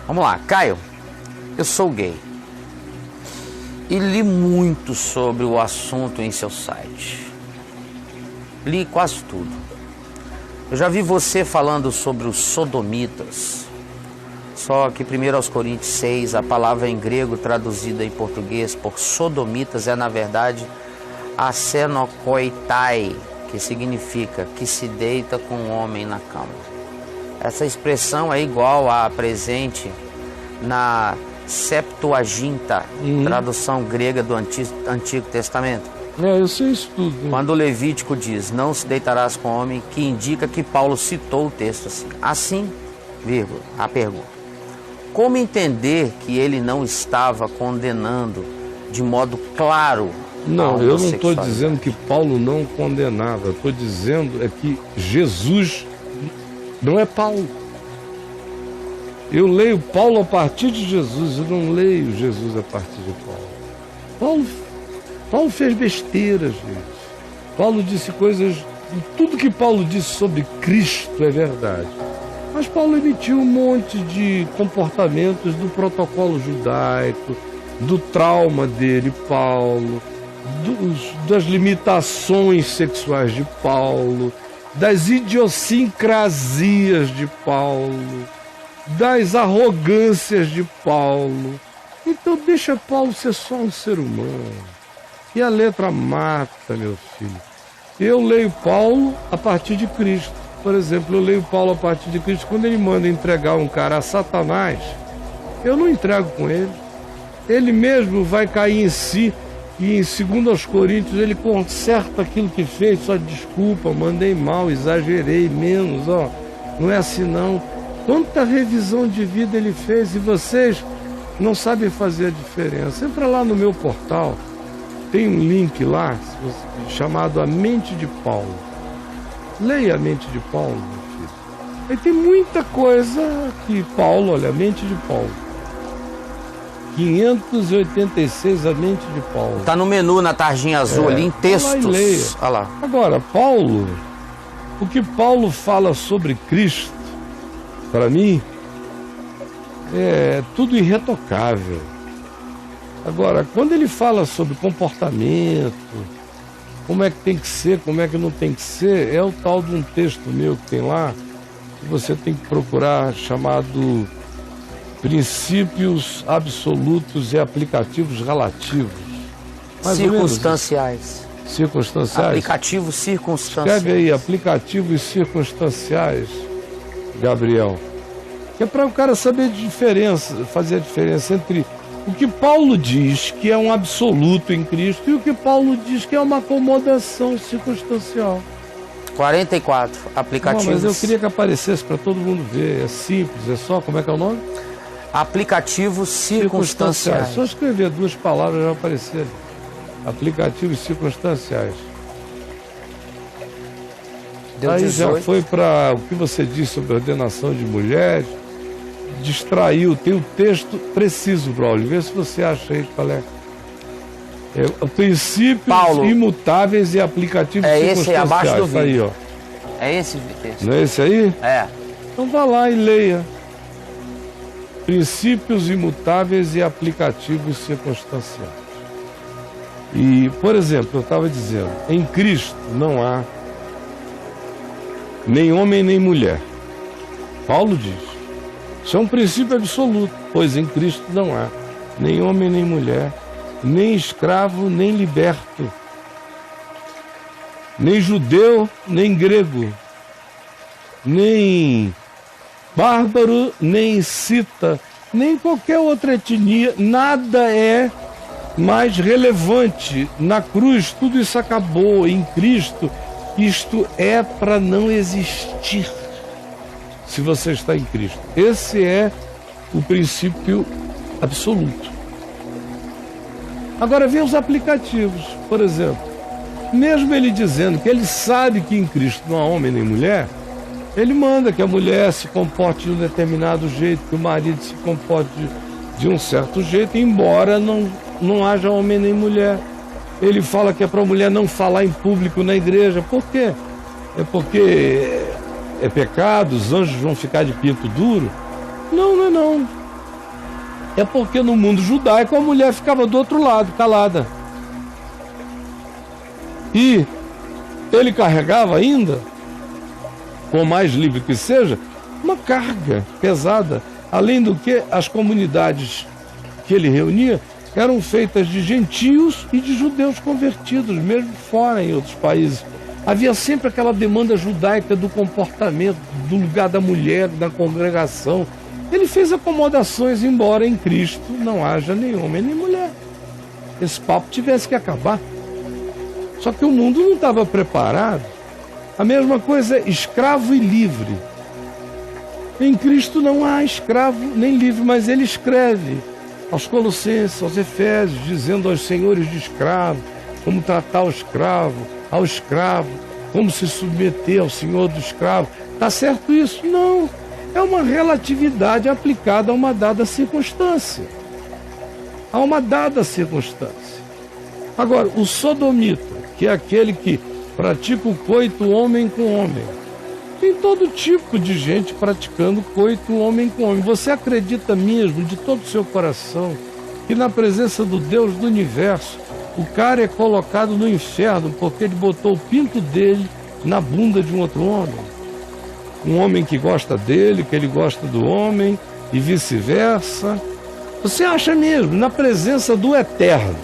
Vamos lá, Caio, eu sou gay e li muito sobre o assunto em seu site. Li quase tudo. Eu já vi você falando sobre os sodomitas. Só que 1 aos Coríntios 6, a palavra em grego traduzida em português por sodomitas é na verdade asenokoitai, que significa que se deita com o homem na cama. Essa expressão é igual à presente na Septuaginta, tradução grega do Antigo Testamento. Eu sei isso tudo. Quando o Levítico diz, não se deitarás com homem, que indica que Paulo citou o texto assim. Assim, vírgula, a pergunta. Como entender que ele não estava condenando de modo claro? Não, eu não estou dizendo que Paulo não condenava. Estou dizendo é que Jesus não é Paulo. Eu leio Paulo a partir de Jesus, eu não leio Jesus a partir de Paulo. Paulo fez besteiras, gente. Paulo disse coisas... Tudo que Paulo disse sobre Cristo é verdade. Mas Paulo emitiu um monte de comportamentos do protocolo judaico, do trauma dele, Paulo, das limitações sexuais de Paulo, das idiosincrasias de Paulo, das arrogâncias de Paulo. Então deixa Paulo ser só um ser humano. E a letra mata, meu filho. Eu leio Paulo a partir de Cristo. Por exemplo, eu leio Paulo a partir de Cristo. Quando ele manda entregar um cara a Satanás, eu não entrego com ele. Ele mesmo vai cair em si. E em 2 Coríntios ele conserta aquilo que fez. Só desculpa, mandei mal, exagerei, menos. Não é assim não. Quanta revisão de vida ele fez e vocês não sabem fazer a diferença. Entra lá no meu portal. Tem um link lá chamado A Mente de Paulo. Leia A Mente de Paulo, meu filho. Aí tem muita coisa que Paulo, olha, A Mente de Paulo. 586, A Mente de Paulo. Está no menu, na tarjinha azul, ali em textos. Leia. Olha lá. Agora, Paulo, o que Paulo fala sobre Cristo, para mim, é tudo irretocável. Agora, quando ele fala sobre comportamento, como é que tem que ser, como é que não tem que ser, é o tal de um texto meu que tem lá, que você tem que procurar, chamado Princípios Absolutos e Aplicativos Relativos. Circunstanciais. Circunstanciais? Aplicativos circunstanciais. Escreve aí, aplicativos circunstanciais, Gabriel. Que é para o cara saber a diferença, fazer a diferença entre o que Paulo diz que é um absoluto em Cristo e o que Paulo diz que é uma acomodação circunstancial. 44 aplicativos. Não, mas eu queria que aparecesse para todo mundo ver. É simples, é só, como é que é o nome? Aplicativos circunstanciais. Só escrever 2 palavras já vai aparecer. Aplicativos circunstanciais. Deu Aí 18. já foi para o que você disse sobre ordenação de mulheres. Distraiu, tem o texto preciso, Braulio. Vê se você acha aí qual é. Princípios Paulo, imutáveis e aplicativos circunstanciais. Esse aí, abaixo do vídeo. Aí, ó. É esse texto. Não é esse aí? É. Então vá lá e leia. Princípios imutáveis e aplicativos circunstanciais. E, por exemplo, eu estava dizendo, em Cristo não há nem homem nem mulher. Paulo diz. Isso é um princípio absoluto, pois em Cristo não há nem homem nem mulher, nem escravo nem liberto, nem judeu nem grego, nem bárbaro nem cita, nem qualquer outra etnia. Nada é mais relevante. Na cruz tudo isso acabou. Em Cristo isto é para não existir. Se você está em Cristo. Esse é o princípio absoluto. Agora vem os aplicativos. Por exemplo, mesmo ele dizendo que ele sabe que em Cristo não há homem nem mulher, ele manda que a mulher se comporte de um determinado jeito, que o marido se comporte de um certo jeito, embora não haja homem nem mulher. Ele fala que é para a mulher não falar em público na igreja. Por quê? É porque é pecado, os anjos vão ficar de pinto duro? Não, não é não. É porque no mundo judaico a mulher ficava do outro lado, calada. E ele carregava ainda, por mais livre que seja, uma carga pesada. Além do que, as comunidades que ele reunia eram feitas de gentios e de judeus convertidos, mesmo fora em outros países. Havia sempre aquela demanda judaica do comportamento, do lugar da mulher, da congregação. Ele fez acomodações, embora em Cristo não haja nem homem nem mulher. Esse papo tivesse que acabar. Só que o mundo não estava preparado. A mesma coisa é escravo e livre. Em Cristo não há escravo nem livre, mas ele escreve aos Colossenses, aos Efésios, dizendo aos senhores de escravo, como tratar o escravo, ao escravo, como se submeter ao senhor do escravo. Está certo isso? Não. É uma relatividade aplicada a uma dada circunstância. A uma dada circunstância. Agora, o sodomita, que é aquele que pratica o coito homem com homem, tem todo tipo de gente praticando coito homem com homem. Você acredita mesmo, de todo o seu coração, que na presença do Deus do universo, o cara é colocado no inferno porque ele botou o pinto dele na bunda de um outro homem? Um homem que gosta dele, que ele gosta do homem, e vice-versa. Você acha mesmo, na presença do Eterno,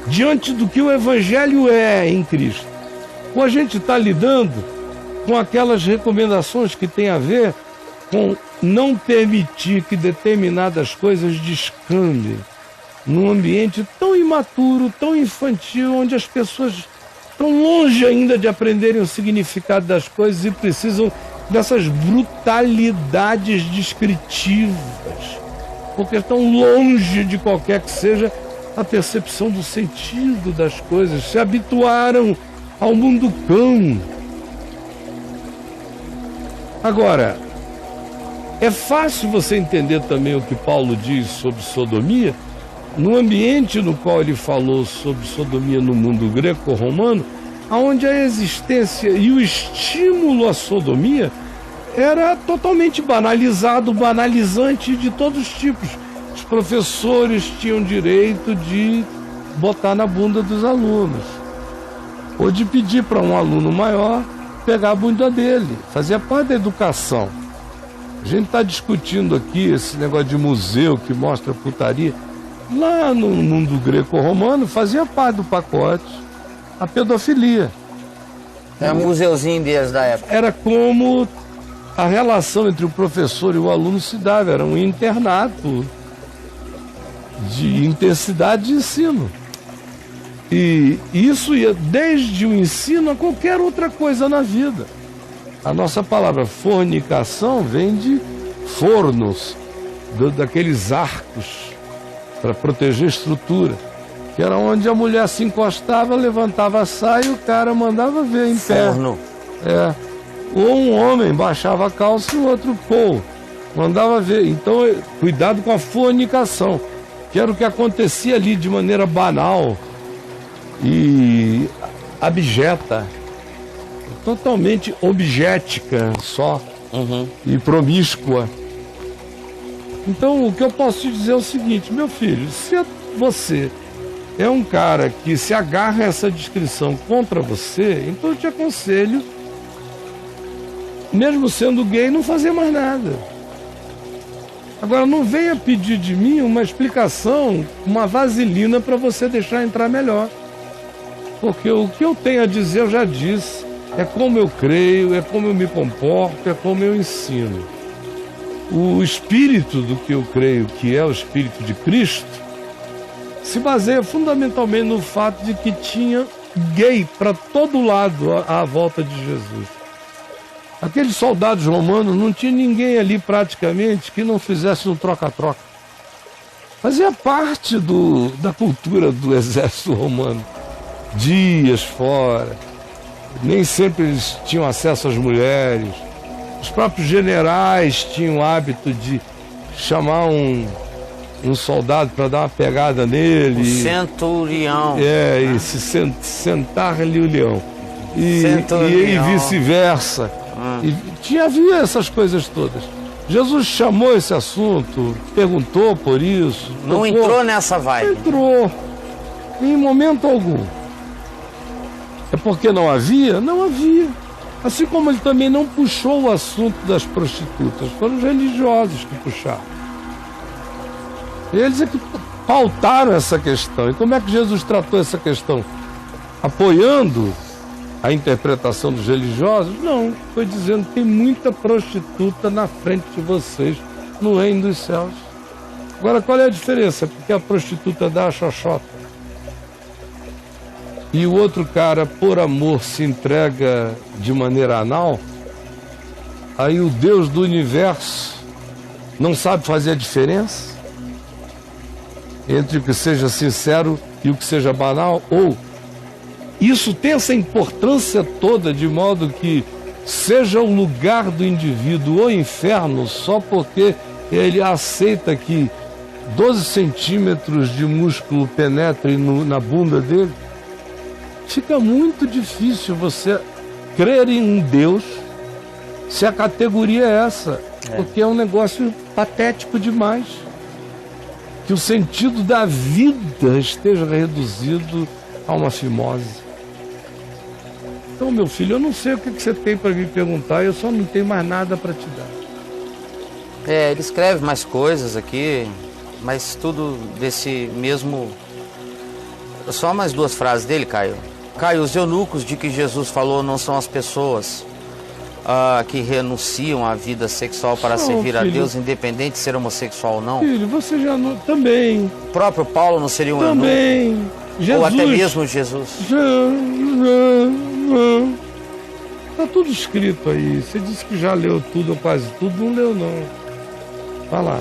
diante do que o Evangelho é em Cristo, ou a gente está lidando com aquelas recomendações que tem a ver com não permitir que determinadas coisas descambem num ambiente tão imaturo, tão infantil, onde as pessoas estão longe ainda de aprenderem o significado das coisas e precisam dessas brutalidades descritivas, porque estão longe de qualquer que seja a percepção do sentido das coisas, se habituaram ao mundo cão. Agora, é fácil você entender também o que Paulo diz sobre sodomia, no ambiente no qual ele falou sobre sodomia no mundo greco-romano, onde a existência e o estímulo à sodomia era totalmente banalizado, banalizante de todos os tipos. Os professores tinham direito de botar na bunda dos alunos, ou de pedir para um aluno maior pegar a bunda dele. Fazia parte da educação. A gente está discutindo aqui esse negócio de museu que mostra putaria. Lá no mundo greco-romano fazia parte do pacote a pedofilia. É um museuzinho deles da época. Era como a relação entre o professor e o aluno se dava. Era um internato de intensidade de ensino. E isso ia desde o ensino a qualquer outra coisa na vida. A nossa palavra fornicação vem de fornos, daqueles arcos para proteger a estrutura, que era onde a mulher se encostava, levantava a saia e o cara mandava ver em pé. Forno. É. Ou um homem baixava a calça e o outro mandava ver. Então, cuidado com a fornicação, que era o que acontecia ali de maneira banal e abjeta, totalmente objetica só, e promíscua. Então, o que eu posso te dizer é o seguinte, meu filho, se você é um cara que se agarra a essa descrição contra você, então eu te aconselho, mesmo sendo gay, não fazer mais nada. Agora, não venha pedir de mim uma explicação, uma vaselina para você deixar entrar melhor. Porque o que eu tenho a dizer eu já disse, é como eu creio, é como eu me comporto, é como eu ensino. O espírito do que eu creio, que é o espírito de Cristo, se baseia fundamentalmente no fato de que tinha gay para todo lado à volta de Jesus. Aqueles soldados romanos, não tinha ninguém ali praticamente que não fizesse um troca-troca. Fazia parte da cultura do exército romano. Dias fora, nem sempre eles tinham acesso às mulheres. Os próprios generais tinham o hábito de chamar um soldado para dar uma pegada nele. O centurião. E se sentar-lhe o leão. E vice-versa. Havia essas coisas todas. Jesus chamou esse assunto, perguntou por isso. Não entrou nessa vibe. Entrou. Em momento algum. É porque não havia? Não havia. Assim como ele também não puxou o assunto das prostitutas. Foram os religiosos que puxaram. Eles é que pautaram essa questão. E como é que Jesus tratou essa questão? Apoiando a interpretação dos religiosos? Não. Foi dizendo que tem muita prostituta na frente de vocês no reino dos céus. Agora, qual é a diferença? Porque a prostituta dá a xoxota. E o outro cara, por amor, se entrega de maneira anal, aí o Deus do universo não sabe fazer a diferença entre o que seja sincero e o que seja banal? Ou isso tem essa importância toda de modo que seja o lugar do indivíduo o inferno só porque ele aceita que 12 centímetros de músculo penetrem na bunda dele? Fica muito difícil você crer em um Deus se a categoria é essa, porque é um negócio patético demais. Que o sentido da vida esteja reduzido a uma fimose. Então, meu filho, eu não sei o que você tem para me perguntar, eu só não tenho mais nada para te dar. Ele escreve mais coisas aqui, mas tudo desse mesmo... Só mais duas frases dele, Caio. Caio, os eunucos de que Jesus falou não são as pessoas que renunciam à vida sexual para servir a Deus, independente de ser homossexual ou não? Filho, você já não... Também. O próprio Paulo não seria um eunuco? Também. Jesus. Ou até mesmo Jesus? Está tudo escrito aí. Você disse que já leu tudo ou quase tudo. Não leu, não. Vai lá.